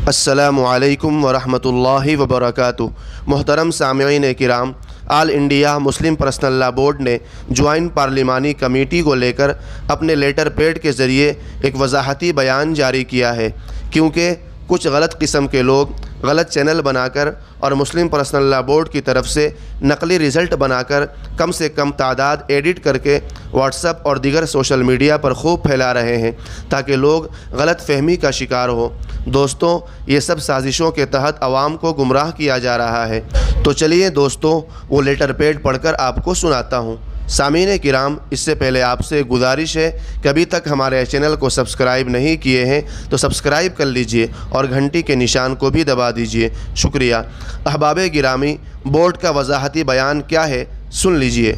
अस्सलामुअलैकुम वरहमतुल्लाहि वबरकातुहू। मोहतरम सामिईन किराम, all India Muslim personal law board ने ज्वाइंट पार्लिमानी कमेटी को लेकर अपने लेटर पैड के ज़रिए एक वजाहती बयान जारी किया है, क्योंकि कुछ गलत किस्म के लोग गलत चैनल बनाकर और मुस्लिम पर्सनल लॉ बोर्ड की तरफ से नकली रिज़ल्ट बनाकर कम से कम तादाद एडिट करके व्हाट्सएप और दीगर सोशल मीडिया पर खूब फैला रहे हैं ताकि लोग गलत फहमी का शिकार हो। दोस्तों, ये सब साजिशों के तहत आवाम को गुमराह किया जा रहा है। तो चलिए दोस्तों, वो लेटर पैड पढ़कर आपको सुनाता हूँ। सामीन किराम, इससे पहले आपसे गुजारिश है कि अभी तक हमारे चैनल को सब्सक्राइब नहीं किए हैं तो सब्सक्राइब कर लीजिए और घंटी के निशान को भी दबा दीजिए। शुक्रिया। अहबाब गिरामी, बोर्ड का वजाहती बयान क्या है, सुन लीजिए।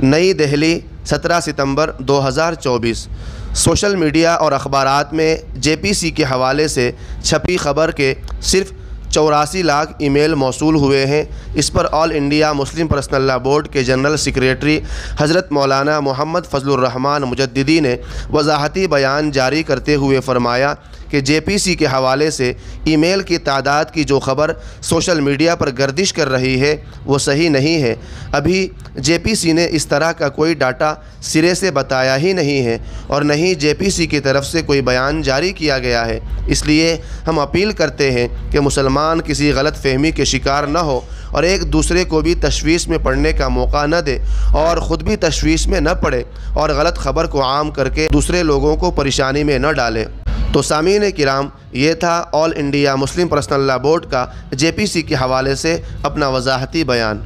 नई दिल्ली, 17 सितंबर 2024। सोशल मीडिया और अखबारात में JPC के हवाले से छपी खबर के सिर्फ़ 84 लाख ईमेल मौसूल हुए हैं। इस पर all India Muslim personal law board के जनरल सेक्रेटरी हज़रत मौलाना मोहम्मद फजलुर रहमान मुजद्दिदी ने वजाहती बयान जारी करते हुए फ़रमाया कि JPC के हवाले से ईमेल की तादाद की जो ख़बर सोशल मीडिया पर गर्दिश कर रही है वो सही नहीं है। अभी JPC ने इस तरह का कोई डाटा सिरे से बताया ही नहीं है और न ही JPC की तरफ से कोई बयान जारी किया गया है। इसलिए हम अपील करते हैं कि मुसलमान किसी गलत फहमी के शिकार न हो और एक दूसरे को भी तशवीश में पढ़ने का मौका न दे और ख़ुद भी तशवीश में न पड़े और गलत ख़बर को आम करके दूसरे लोगों को परेशानी में न डाले। तो सामीन किराम, ये था all India Muslim personal law board का JPC के हवाले से अपना वजाहती बयान।